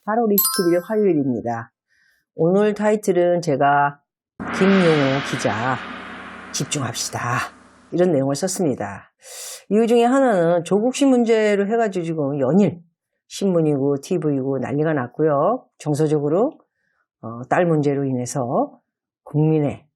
8월 27일 화요일입니다. 오늘 타이틀은 제가 김용호 기자 집중합시다 이런 내용을 썼습니다. 이유 중에 하나는 조국시 문제로 해가지고 지금 연일 신문이고 TV이고 난리가 났고요. 정서적으로 딸 문제로 인해서 국민의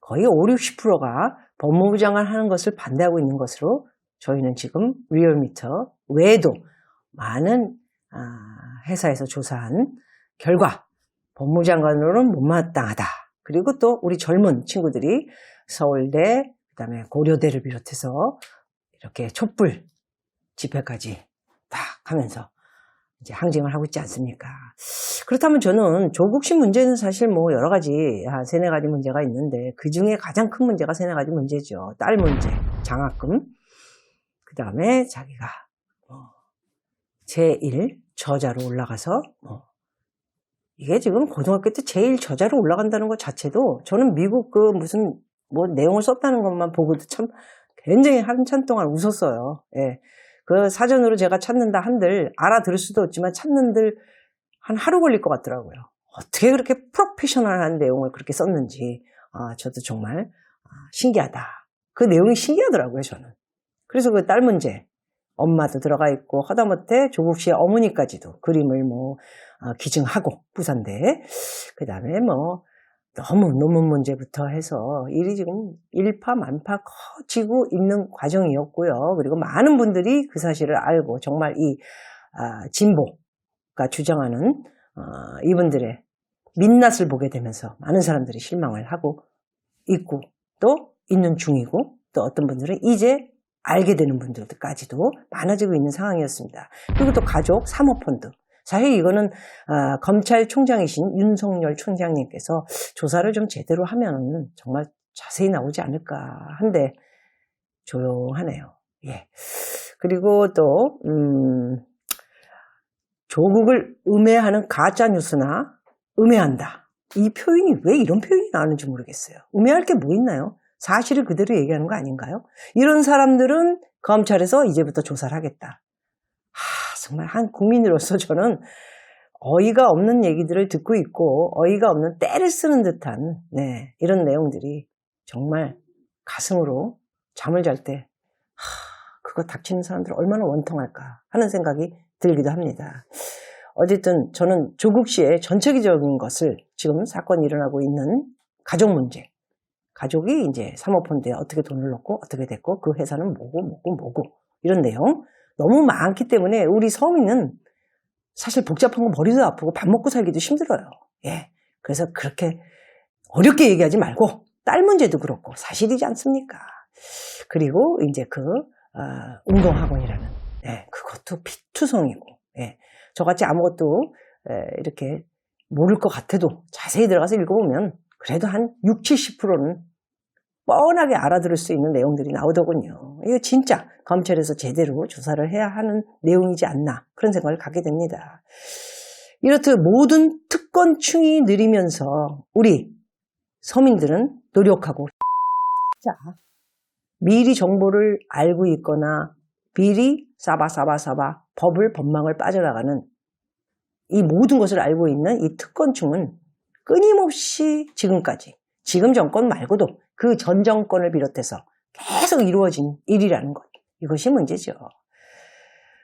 거의 50~60%가 법무부 장관 하는 것을 반대하고 있는 것으로 저희는 지금 리얼미터 외에도 많은 회사에서 조사한 결과 법무부 장관으로는 못마땅하다. 그리고 또 우리 젊은 친구들이 서울대, 그다음에 고려대를 비롯해서 이렇게 촛불 집회까지 딱 하면서 이제 항쟁을 하고 있지 않습니까? 그렇다면 저는 조국시 문제는 사실 뭐 여러 가지 한 3~4가지 문제가 있는데 그 중에 가장 큰 문제가 3~4가지 문제죠. 딸 문제, 장학금, 그 다음에 자기가 제1 저자로 올라가서 이게 지금 고등학교 때 제1 저자로 올라간다는 것 자체도 저는 미국 그 무슨 뭐 내용을 썼다는 것만 보고도 참 굉장히 한참 동안 웃었어요. 예. 그 사전으로 제가 찾는다 한들 알아들을 수도 없지만 찾는들 한 하루 걸릴 것 같더라고요. 어떻게 그렇게 프로페셔널한 내용을 그렇게 썼는지 저도 정말 신기하다. 그 내용이 신기하더라고요, 저는. 그래서 그 딸 문제, 엄마도 들어가 있고 하다못해 조국 씨의 어머니까지도 그림을 기증하고 부산대, 그 다음에 너무 논문 문제부터 해서 일이 지금 일파만파 커지고 있는 과정이었고요. 그리고 많은 분들이 그 사실을 알고 정말 이 진보가 주장하는 이분들의 민낯을 보게 되면서 많은 사람들이 실망을 하고 있고 또 있는 중이고 또 어떤 분들은 이제 알게 되는 분들까지도 많아지고 있는 상황이었습니다. 그리고 또 가족 사모펀드. 사실 이거는 검찰총장이신 윤석열 총장님께서 조사를 좀 제대로 하면 정말 자세히 나오지 않을까 한데 조용하네요. 예. 그리고 또 조국을 음해하는 가짜 뉴스나 음해한다. 이 표현이 왜 이런 표현이 나오는지 모르겠어요. 음해할 게 뭐 있나요? 사실을 그대로 얘기하는 거 아닌가요? 이런 사람들은 검찰에서 이제부터 조사를 하겠다. 정말 한 국민으로서 저는 어이가 없는 얘기들을 듣고 있고 어이가 없는 떼를 쓰는 듯한 이런 내용들이 정말 가슴으로 잠을 잘 때 그거 닥치는 사람들 얼마나 원통할까 하는 생각이 들기도 합니다. 어쨌든 저는 조국 씨의 전체적인 것을 지금 사건이 일어나고 있는 가족 문제, 가족이 이제 사모펀드에 어떻게 돈을 넣고 어떻게 됐고 그 회사는 뭐고 이런 내용 너무 많기 때문에 우리 서민은 사실 복잡한 거 머리도 아프고 밥 먹고 살기도 힘들어요. 예. 그래서 그렇게 어렵게 얘기하지 말고 딸 문제도 그렇고 사실이지 않습니까? 그리고 이제 운동학원이라는 그것도 피투성이고 저같이 아무것도 이렇게 모를 것 같아도 자세히 들어가서 읽어보면 그래도 한 60~70%는 뻔하게 알아들을 수 있는 내용들이 나오더군요. 이거 진짜 검찰에서 제대로 조사를 해야 하는 내용이지 않나 그런 생각을 갖게 됩니다. 이렇듯 모든 특권층이 느리면서 우리 서민들은 노력하고 미리 정보를 알고 있거나 미리 싸바 법망을 빠져나가는 이 모든 것을 알고 있는 이 특권층은 끊임없이 지금까지 지금 정권 말고도 그 전 정권을 비롯해서 계속 이루어진 일이라는 것. 이것이 문제죠.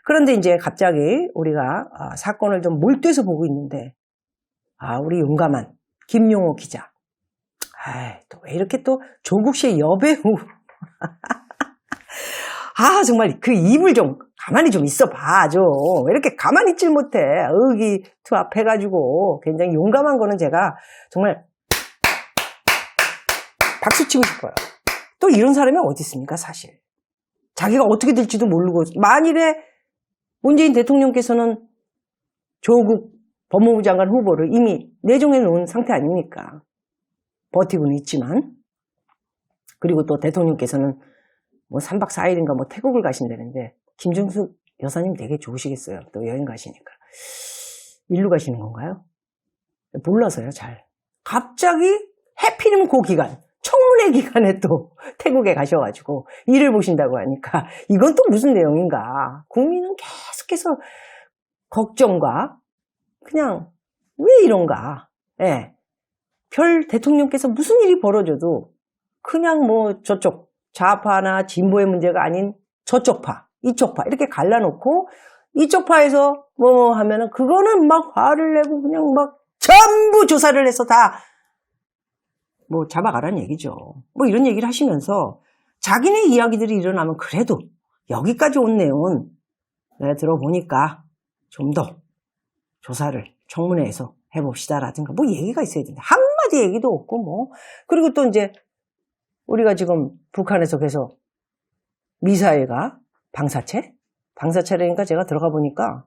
그런데 이제 갑자기 우리가 사건을 좀 몰두해서 보고 있는데 우리 용감한 김용호 기자. 또 왜 이렇게 또 조국 씨의 여배우. 정말 그 입을 좀 가만히 좀 있어봐 좀. 왜 이렇게 가만히 있질 못해. 의기투합해가지고 굉장히 용감한 거는 제가 정말 박수 치고 싶어요. 또 이런 사람이 어디 있습니까, 사실. 자기가 어떻게 될지도 모르고, 만일에 문재인 대통령께서는 조국 법무부 장관 후보를 이미 내정해 놓은 상태 아닙니까? 버티고는 있지만. 그리고 또 대통령께서는 3박 4일인가 태국을 가신다는데, 김정숙 여사님 되게 좋으시겠어요. 또 여행 가시니까. 일로 가시는 건가요? 몰라서요, 잘. 갑자기 해피님 그 기간. 청문회 기간에 또 태국에 가셔가지고 일을 보신다고 하니까 이건 또 무슨 내용인가. 국민은 계속해서 걱정과 그냥 왜 이런가? 예. 별 대통령께서 무슨 일이 벌어져도 그냥 뭐 저쪽 좌파나 진보의 문제가 아닌 저쪽 파, 이쪽 파 이렇게 갈라놓고 이쪽 파에서 뭐 하면은 그거는 막 화를 내고 그냥 막 전부 조사를 해서 다 뭐 잡아가라는 얘기죠. 뭐 이런 얘기를 하시면서 자기네 이야기들이 일어나면 그래도 여기까지 온 내용은 내가 들어보니까 좀 더 조사를 청문회에서 해봅시다라든가 뭐 얘기가 있어야 된다. 한마디 얘기도 없고 뭐. 그리고 또 이제 우리가 지금 북한에서 계속 미사일과 방사체라니까 제가 들어가 보니까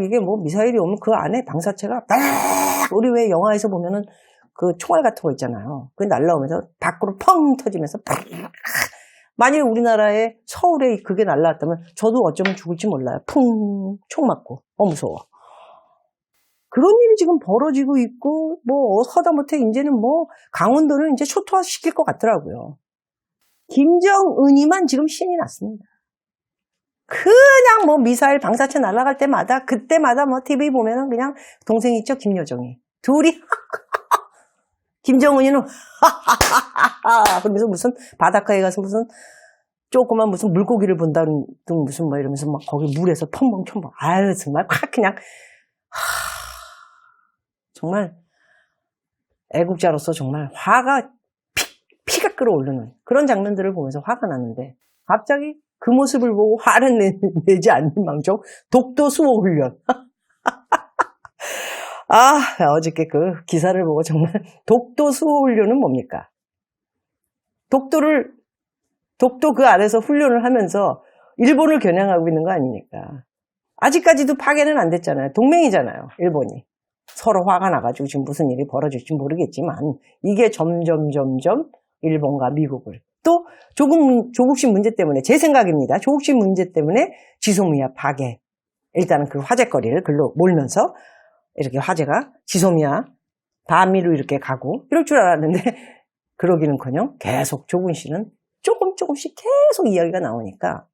이게 뭐 미사일이 오면 그 안에 방사체가 딱 우리 왜 영화에서 보면은 그 총알 같은 거 있잖아요. 그게 날라오면서 밖으로 펑 터지면서 만일 우리나라의 서울에 그게 날라왔다면 저도 어쩌면 죽을지 몰라요. 풍 총 맞고 무서워. 그런 일이 지금 벌어지고 있고 뭐 하다못해 이제는 뭐 강원도를 이제 초토화 시킬 것 같더라고요. 김정은이만 지금 신이 났습니다. 그냥 뭐 미사일 방사체 날아갈 때마다 그때마다 뭐 TV 보면은 그냥 동생 있죠 김여정이 둘이 김정은이는 그러면서 무슨 바닷가에 가서 무슨 조그만 무슨 물고기를 본다는 무슨 뭐 이러면서 막 거기 물에서 펑펑 아유 정말 확 그냥 정말 애국자로서 정말 화가 피가 끓어오르는 그런 장면들을 보면서 화가 나는데 갑자기 그 모습을 보고 화를 내지 않는 망정 독도 수호 훈련. 어저께 그 기사를 보고 정말 독도 수호 훈련은 뭡니까? 독도 그 안에서 훈련을 하면서 일본을 겨냥하고 있는 거 아닙니까? 아직까지도 파괴는 안 됐잖아요. 동맹이잖아요, 일본이. 서로 화가 나가지고 지금 무슨 일이 벌어질지 모르겠지만 이게 점점 일본과 미국을 또 조국식 문제 때문에 제 생각입니다. 조국식 문제 때문에 지소미아 파괴 일단은 그 화제거리를 글로 몰면서 이렇게 화제가 지소미아 반미로 이렇게 가고 이럴 줄 알았는데 그러기는커녕 계속 조군 씨는 조금씩 계속 이야기가 나오니까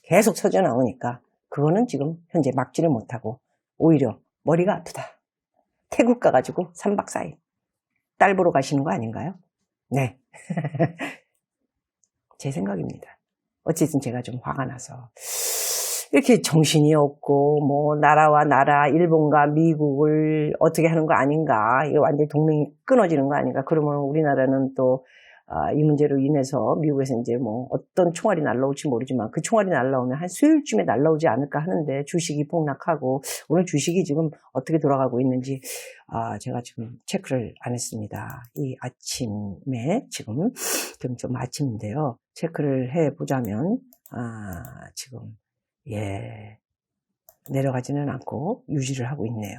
계속 터져 나오니까 그거는 지금 현재 막지를 못하고 오히려 머리가 아프다. 태국 가가지고 3박 4일 딸 보러 가시는 거 아닌가요? 네. 제 생각입니다. 어쨌든 제가 좀 화가 나서 이렇게 정신이 없고 뭐 나라와 나라 일본과 미국을 어떻게 하는 거 아닌가 이거 완전히 동맹이 끊어지는 거 아닌가 그러면 우리나라는 또 이 문제로 인해서 미국에서 이제 뭐 어떤 총알이 날라올지 모르지만 그 총알이 날라오면 한 수요일쯤에 날라오지 않을까 하는데 주식이 폭락하고 오늘 주식이 지금 어떻게 돌아가고 있는지 제가 지금 체크를 안 했습니다. 이 아침에 지금 좀 아침인데요. 체크를 해보자면 지금 내려가지는 않고 유지를 하고 있네요.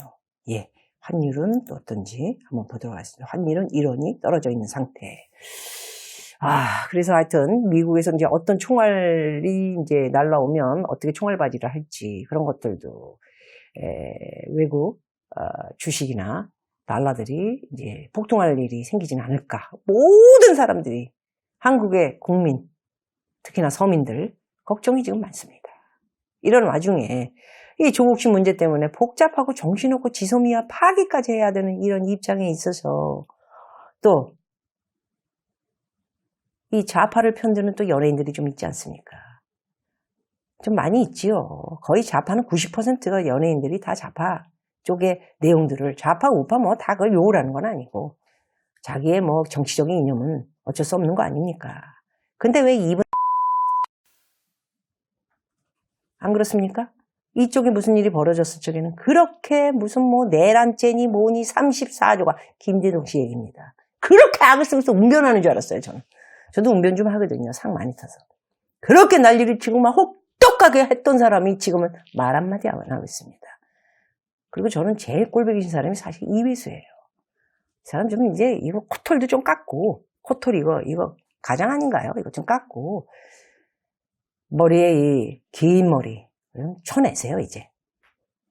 환율은 또 어떤지 한번 보도록 하겠습니다. 환율은 1원이 떨어져 있는 상태. 그래서 하여튼 미국에서 이제 어떤 총알이 이제 날라오면 어떻게 총알바지를 할지 그런 것들도 외국 주식이나 달러들이 이제 폭등할 일이 생기지는 않을까. 모든 사람들이 한국의 국민, 특히나 서민들 걱정이 지금 많습니다. 이런 와중에 이 조국식 문제 때문에 복잡하고 정신없고 지소미아 파기까지 해야 되는 이런 입장에 있어서 또 이 좌파를 편드는 또 연예인들이 좀 있지 않습니까? 좀 많이 있지요. 거의 좌파는 90%가 연예인들이 다 좌파 쪽의 내용들을 좌파 우파 뭐 다 그걸 욕을 하는 건 아니고 자기의 뭐 정치적인 이념은 어쩔 수 없는 거 아닙니까? 근데 왜 이분 안 그렇습니까? 이쪽에 무슨 일이 벌어졌을 적에는 그렇게 무슨 뭐 내란죄니 뭐니 34조가 김대동 씨 얘기입니다. 그렇게 악을 쓰면서 운변하는 줄 알았어요, 저는. 저도 운변 좀 하거든요. 상 많이 타서. 그렇게 난리를 치고 막 혹독하게 했던 사람이 지금은 말 한마디 안 하고 있습니다. 그리고 저는 제일 꼴보기 싫은 사람이 사실 이회수예요. 이 사람 좀 이제 이거 코털도 좀 깎고 코털 이거 가장 아닌가요? 이거 좀 깎고 머리에 이 긴 머리 쳐내세요 이제.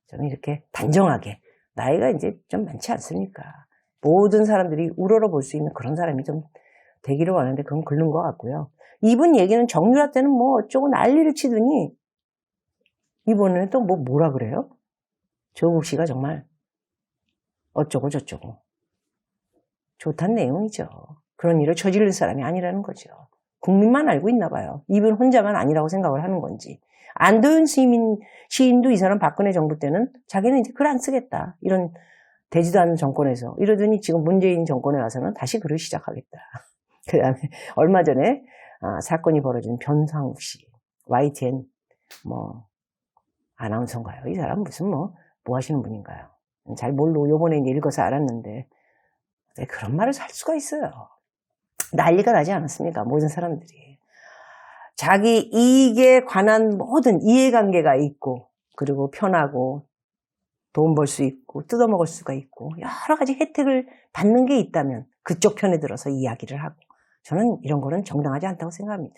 저는 이렇게 단정하게 나이가 이제 좀 많지 않습니까? 모든 사람들이 우러러 볼 수 있는 그런 사람이 좀 되기를 원하는데 그건 글른 것 같고요. 이분 얘기는 정유라 때는 뭐 어쩌고 난리를 치더니 이번에는 또 뭐라 그래요? 조국 씨가 정말 어쩌고 저쩌고. 좋단 내용이죠. 그런 일을 저지른 사람이 아니라는 거죠. 국민만 알고 있나 봐요. 이분 혼자만 아니라고 생각을 하는 건지. 안도현 시인도 이 사람 박근혜 정부 때는 자기는 이제 글 안 쓰겠다. 이런 되지도 않는 정권에서 이러더니 지금 문재인 정권에 와서는 다시 글을 시작하겠다. 그 다음에 얼마 전에 사건이 벌어진 변상욱 씨, YTN 아나운서인가요? 이 사람 무슨 뭐 하시는 분인가요? 잘 모르고 요번에 읽어서 알았는데 왜 그런 말을 할 수가 있어요. 난리가 나지 않았습니까? 모든 사람들이. 자기 이익에 관한 모든 이해관계가 있고 그리고 편하고 돈 벌 수 있고 뜯어먹을 수가 있고 여러 가지 혜택을 받는 게 있다면 그쪽 편에 들어서 이야기를 하고 저는 이런 거는 정당하지 않다고 생각합니다.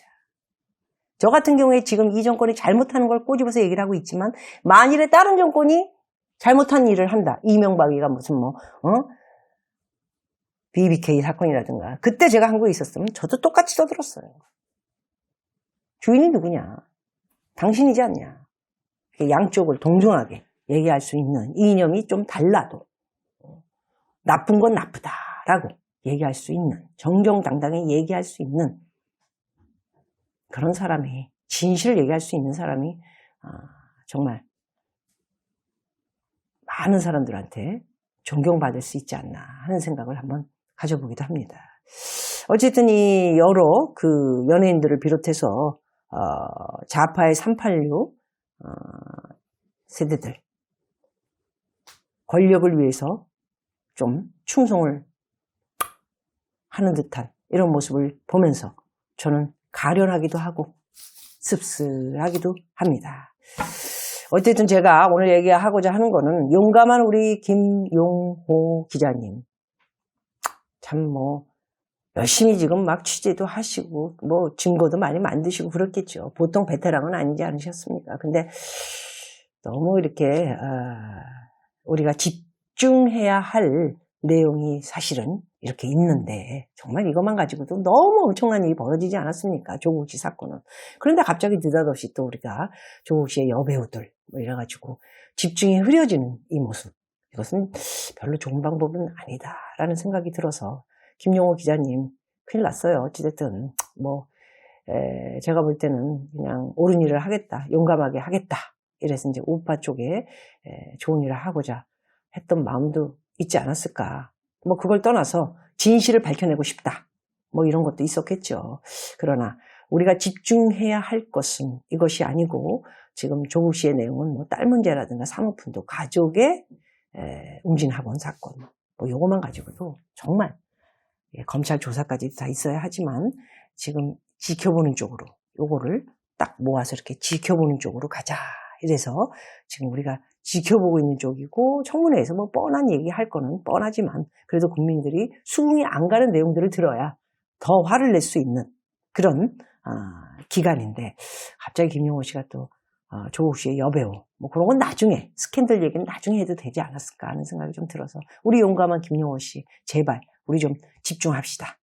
저 같은 경우에 지금 이 정권이 잘못하는 걸 꼬집어서 얘기를 하고 있지만 만일에 다른 정권이 잘못한 일을 한다. 이명박이가 무슨 BBK 사건이라든가 그때 제가 한국에 있었으면 저도 똑같이 떠들었어요. 주인이 누구냐? 당신이지 않냐? 양쪽을 동등하게 얘기할 수 있는 이념이 좀 달라도 나쁜 건 나쁘다라고 얘기할 수 있는 정정당당히 얘기할 수 있는 그런 사람이 진실을 얘기할 수 있는 사람이 정말 많은 사람들한테 존경받을 수 있지 않나 하는 생각을 한번 가져보기도 합니다. 어쨌든 이 여러 그 연예인들을 비롯해서 좌파의 386 세대들 권력을 위해서 좀 충성을 하는 듯한 이런 모습을 보면서 저는 가련하기도 하고 씁쓸하기도 합니다. 어쨌든 제가 오늘 얘기하고자 하는 거는 용감한 우리 김용호 기자님 참 열심히 지금 막 취재도 하시고 증거도 많이 만드시고 그렇겠죠. 보통 베테랑은 아니지 않으셨습니까? 근데 너무 이렇게 우리가 집중해야 할 내용이 사실은 이렇게 있는데 정말 이것만 가지고도 너무 엄청난 일이 벌어지지 않았습니까? 조국 씨 사건은. 그런데 갑자기 느닷없이 또 우리가 조국 씨의 여배우들 이래가지고 집중이 흐려지는 이 모습. 이것은 별로 좋은 방법은 아니다라는 생각이 들어서 김용호 기자님 큰일 났어요. 어찌됐든 제가 볼 때는 그냥 옳은 일을 하겠다. 용감하게 하겠다. 이래서 이제 우파 쪽에 좋은 일을 하고자 했던 마음도 있지 않았을까. 그걸 떠나서 진실을 밝혀내고 싶다. 이런 것도 있었겠죠. 그러나 우리가 집중해야 할 것은 이것이 아니고 지금 조국 씨의 내용은 딸 문제라든가 사모펀드, 가족의 웅진학원 사건 요것만 가지고도 정말 검찰 조사까지 다 있어야 하지만 지금 지켜보는 쪽으로 요거를 딱 모아서 이렇게 지켜보는 쪽으로 가자. 이래서 지금 우리가 지켜보고 있는 쪽이고 청문회에서 뻔한 얘기할 거는 뻔하지만 그래도 국민들이 수긍이 안 가는 내용들을 들어야 더 화를 낼 수 있는 그런 기간인데 갑자기 김용호 씨가 또 조국 씨의 여배우 그런 건 나중에 스캔들 얘기는 나중에 해도 되지 않았을까 하는 생각이 좀 들어서 우리 용감한 김용호 씨 제발 우리 좀 집중합시다.